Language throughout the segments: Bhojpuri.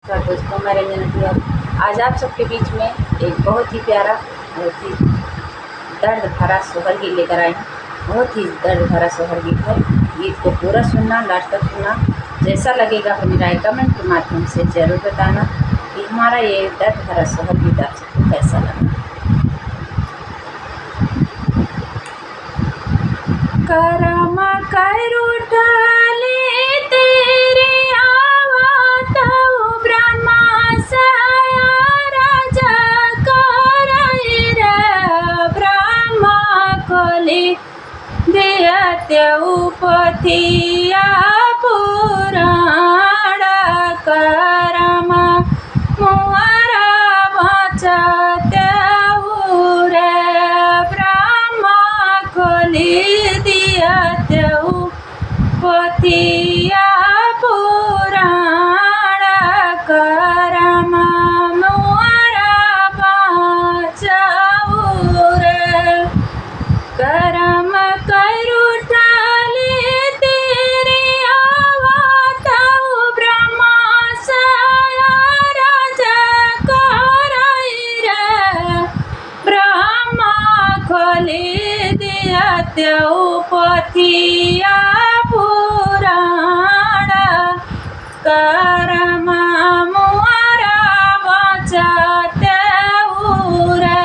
तो दोस्तों, मैं रंजन अग्रवाल आज आप सबके बीच में एक बहुत ही प्यारा, बहुत ही दर्द भरा सोहर गीत लेकर आई हूँ। बहुत ही दर्द भरा सोहर गीत है। गीत को पूरा सुनना, लास्ट तक सुनना। जैसा लगेगा अपनी राय कमेंट के माध्यम से ज़रूर बताना कि हमारा ये दर्द भरा सोहर गीत आप सबको कैसा लगा। करम कर उठाले तेरे आवत ब्रह्मा सया राजा करई रे ब्रह्मा खोली दियते उपथिया पुराण करम मुआरा बचते रे ब्रह्मा खोली पथिया पुराण करम मुआरा बचाऊ रे। करम कर उठाले तेरे आवत ब्रह्मा सया राजा करई रे ब्रह्मा खोली दियते पथिया पुराण करम मुआरा बचते रे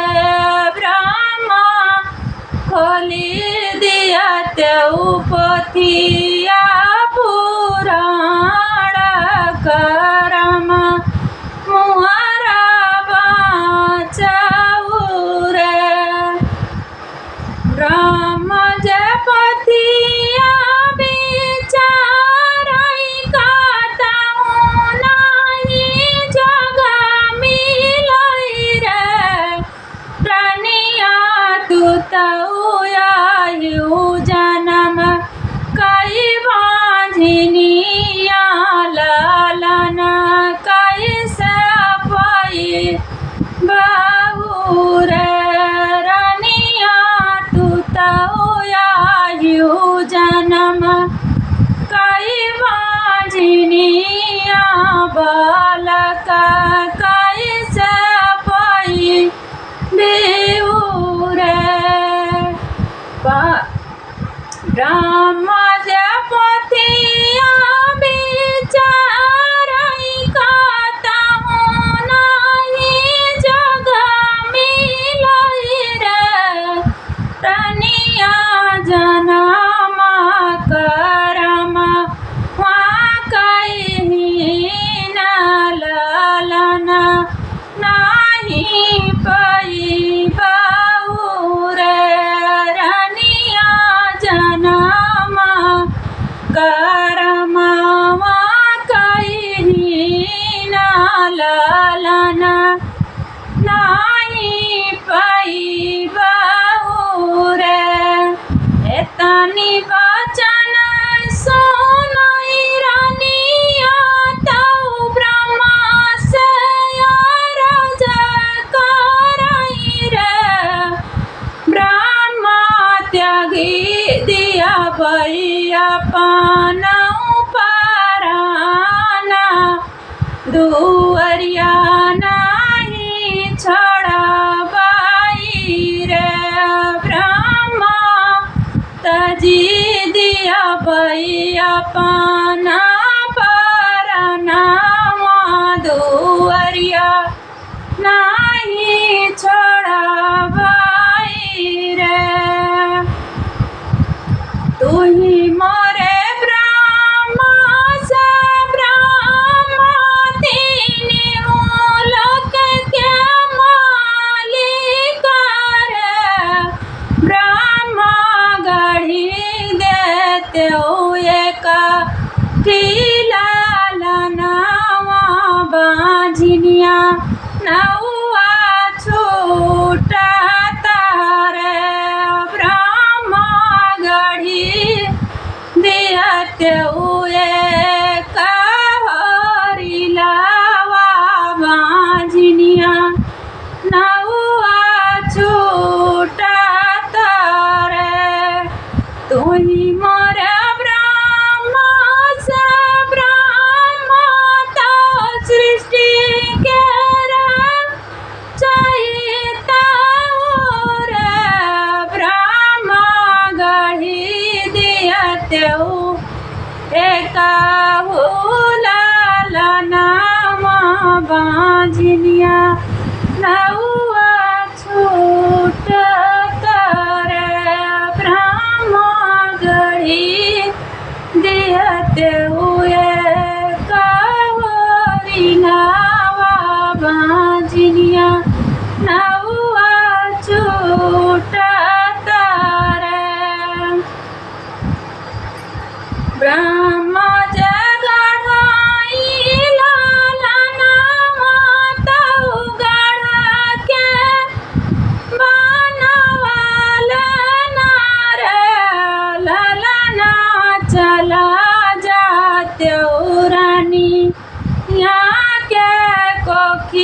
ब्रह्मा खोली दियते पथिया पुराण करम मुआरा बचाऊ रे। ब्रह्म जय पथिया जनम कई बांझनिया लालन कैसे पाई बहु रे रनिया तू तऊ जनम कई बांझनिया बालक कैसे पाई बेऊ रे। ब्रह्म जय पथिया बिचारई कहतहु नहीं जग मिलई रे रनिया जनम करम कहीं लालन नहीं पई बहु रे रनिया जनम करम कहीं लालन नहीं पई बहु रे। एतनी वचन सुनई रनिया तऊ ब्रह्मा सया राजा करई रे ब्रह्मा त्यागी दिया भैया पानऊ पराना दुअरिया नहीं छड़ाबाई रे ब्रह्मा तजी दिया भैया पाना पराना दुअरिया नहीं छड़ाबाई रे। तू ही मोरे ब्रह्मा से ब्रह्मा तीन लोक के मालिक रे ब्रह्मा गढ़ी देते एक लालनवा बांझनिया नौआ छूटा तारे ब्रह्मा गढ़ी दियते एक हरिलावा बांझनिया नौआ छूटा तारे। तू ही मोरे ब्रह्मा से ब्रह्मा तो सृष्टि बांझनिया नौआ छूटत रे ब्रह्मा गढ़ी दिहते हुए कहोरी नावा बांझनिया नौआ छूटत रे ब्रह्मा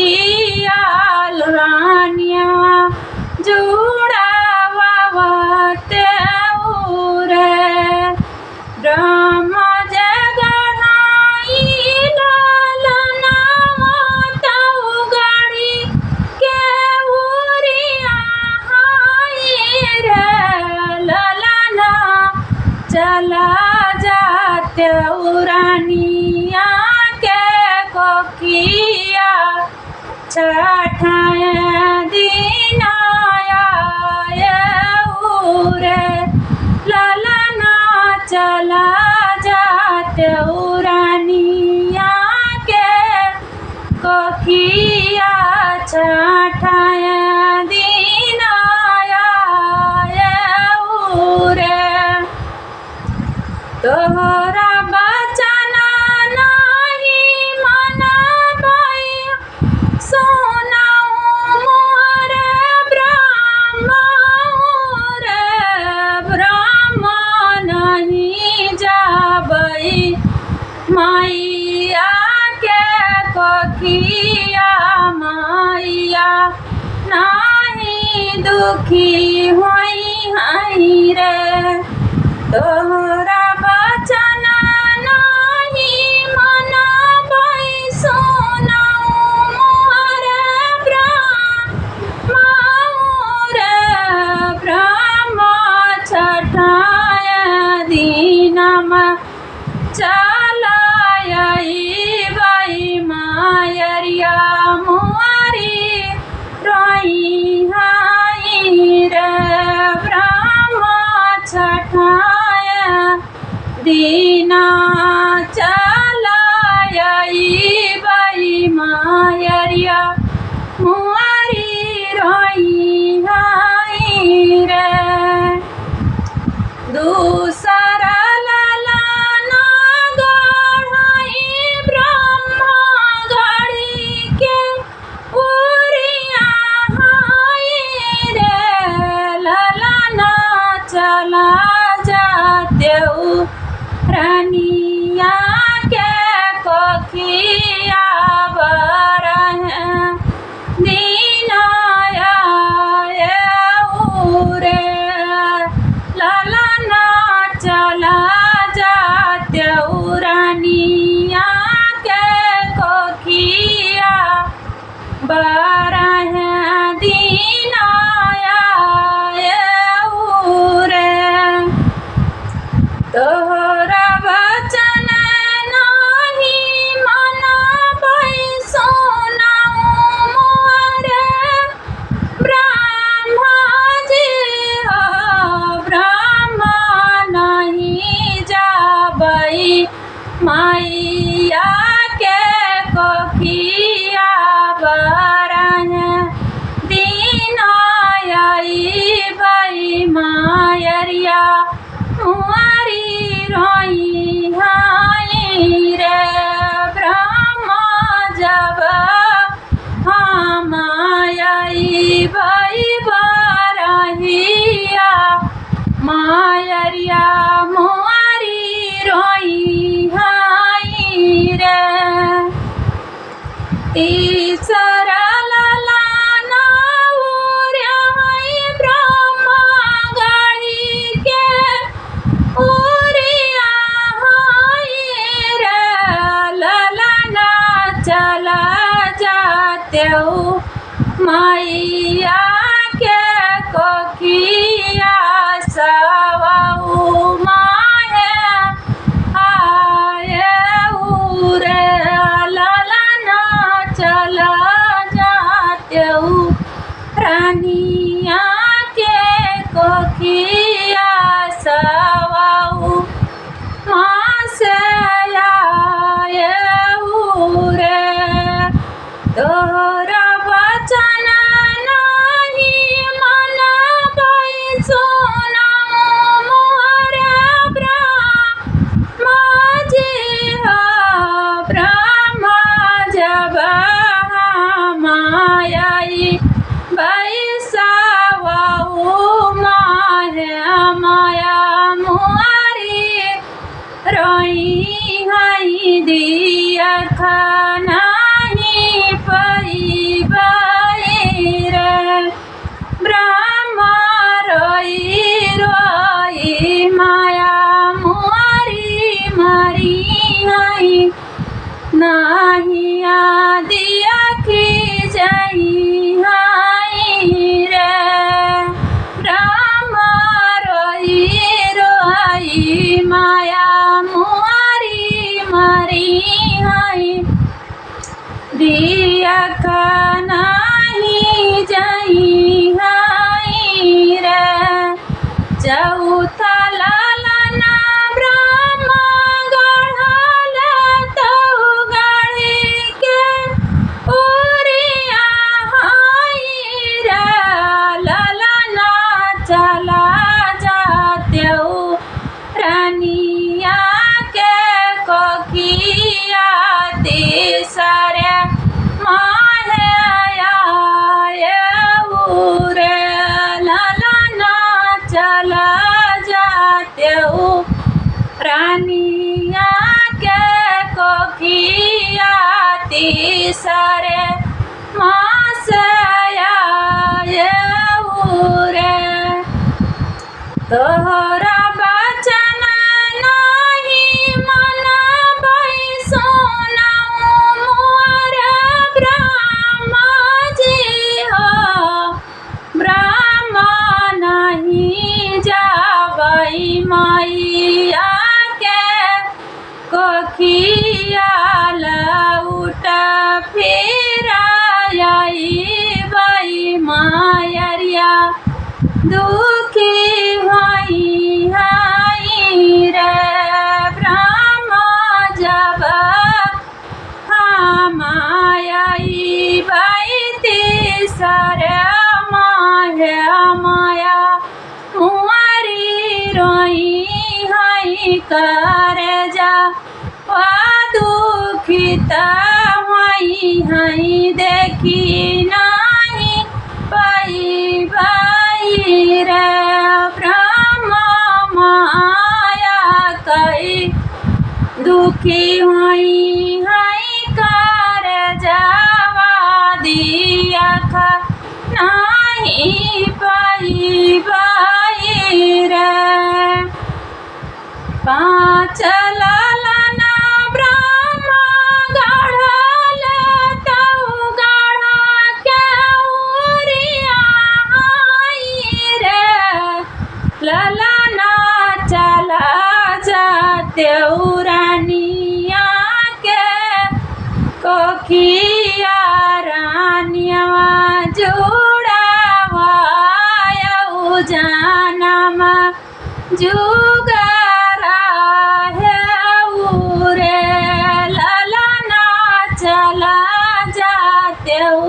कोखियाल रानिया जुड़ावते उरे ब्रह्मा जगढ़ाई लालना तऊ गाड़ी के उरिया हाय रे ललना चला जाते उरानिया के कोखिया छठाए दीनाया उरे ललना चला जाते उरानिया के कोखिया छठाए दीनाया उरे तोहरा बचना नहीं मनबई सुनाऊ मोरे ब्रह्मा नहीं जाबई मैया के कोखिया मैया नहीं दुखी होई हई रे तोहरा बचना नहीं मनबई सुनाऊ मोरे ब्रह्मा छठाय दीनमा चलायई बई मायरिया मुआरी रोई हाई रे ब्रह्मा छठाय दीना चलायई बई मायरिया मुआरी रोई हाई रे दूसरा ललना गढ़ाई ब्रह्मा गढ़ी के उरिया हाय रे ललना चला जाते रानिया के कोखिया बरह दीनाया उरे ललना चला जाते रानिया के कोखिया बरह दीनाया उरे तोहरा बचन नहीं मनबई सुनाऊ मोरे ब्रह्मा जी हो ब्रह्मा नहीं जाबई मैया के कोखिया बरह दीनायई बई मायरिया मुआरी रोई हाय रे ब्रह्मा जब मायई बई बरहिया मायरिया मुआरी रोई हाय रे तीसरा ललना उरे हाय ब्रह्मा गढ़ी के उरिया हाय रे ललना चला जाते मैया के कोखिया सवाऊ माहे आए उरे ललना चला तोहरा वचन नाही मन सुना मोहरा ब्रह्मा जी हो ब्रह्मा जब मायाई बैसावऊ माया माया मुआरी रोई हई दिया खाना ब्रह्मा रोई रोई माया मुआरी मारी हई नाही दिया की जाई हई रे ब्रह्मा रोई रोई माया मुआरी मारी हई दिया खाना जाई हई रे चौथा लालना ब्रह्मा गढ़ल तौ गढ़ी के उरिया हई रे लालना चला जात्यौ रानिया के कोखिया तीसरे रानिया के कोखिया तीसरे मास रे तोहरा वचन नाही मन सुना मोहरा ब्रह्मा जी हो ब्रह्मा नहीं जावई मैया कोखिया लौट फिराई बई मायरिया दुखी हई हई रे ब्रह्मा जब मायाई बई तीसरे माया माया मुआरी रोई हई कर जा दुखित हई हई देखी नहीं पाई भाई रे ब्रह्मा माया कई दुखी हई हई कर जावा दिया खा नहीं पाई भाई रे पाँच लालना ब्रह्मा गढ़ल तौ गढ़ा के उरिया हई रे ललना चला जात्यौ रानिया के कोखिया रानिया जुड़ावायौ जानमा जुगरा है रे ललना चला जात्यौ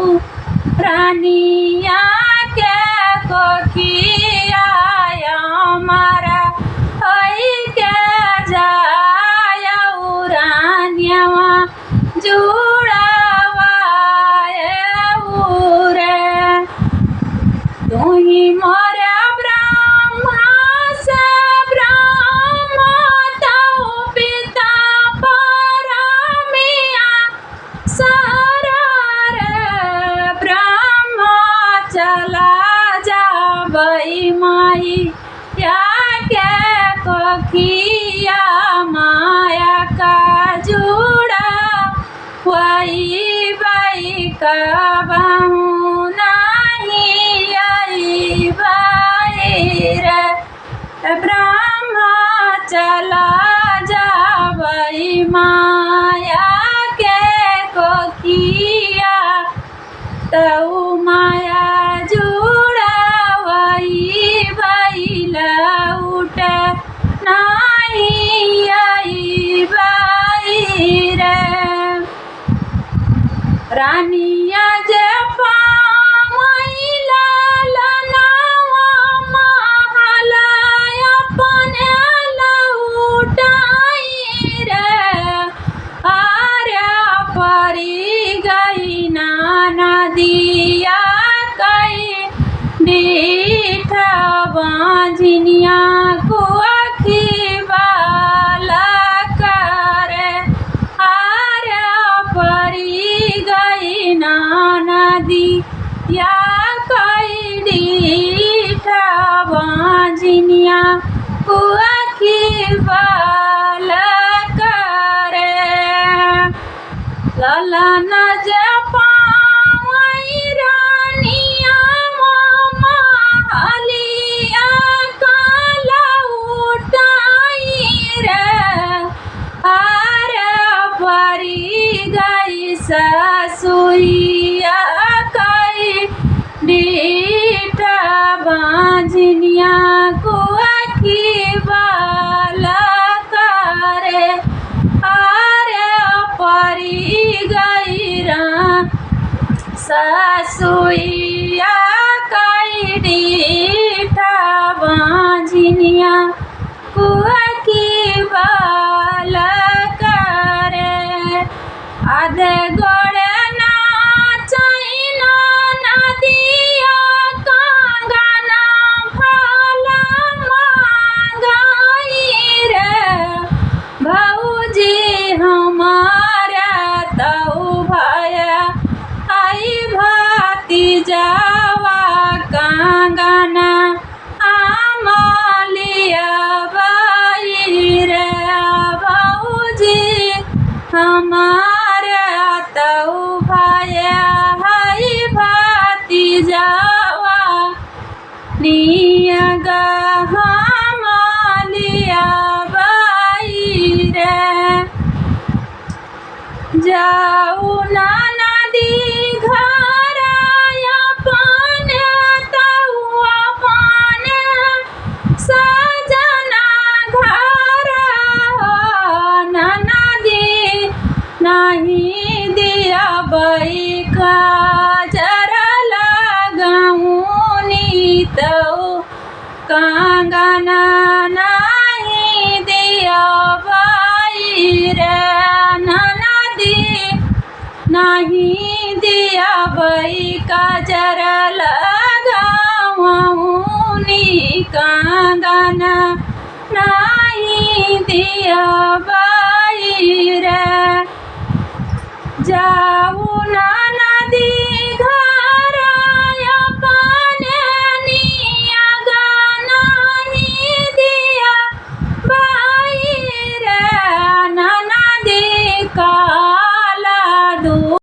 रानिया के कोखिया हमारा हई के जायौ रानिया जुड़ावायौ रे तुही मोरे ब्रह्मा से ब्रह्मा तौ पिता परमिया सारा रे ब्रह्मा चला जावई माई या के कोखिया माया का जुड़ा वही बई कबहू नहीं आई भाई रे ब्रह्मा चला जावई माया के कोखिया तौ माया जुड़ावई भई लौट नहीं आई भाई रे रानिया जे पामैला लनावा महला अपने लौटाई रे आरे परी गई ना नदिया कई डीठा बांझनिया को आखी वाला करे आरे परी गई ना नदिया कई डीठा बांझनिया को आखी वाला करे ललन जे पावई रानिया महलिया काला उठाई रे आरे परी गई ससुइया कई डीठा बांझनिया को आखी वाला करे आरे परी गई ससुइया कई डीठा बांझनिया को आखी वाला करे आधे गोड़े नाचैना नदिया कंगना फला मांगाई रे भौजी हमारा तऊ भया आई भाती जावा कंगना आमलिया बाई रे भौजी हमारा तऊ भया आई भाती जावा नियगा हमालिया बाई रे जाऊ ना नदी घर अपन तऊ अपन सजना घर ना नदी नहीं दिया बई का जरा लगाऊनी तो कंगना नहीं दिया बई रे नहीं दिया बई का जरा लगाऊनी कंगना नहीं दिया बई रे जाऊ ना नदी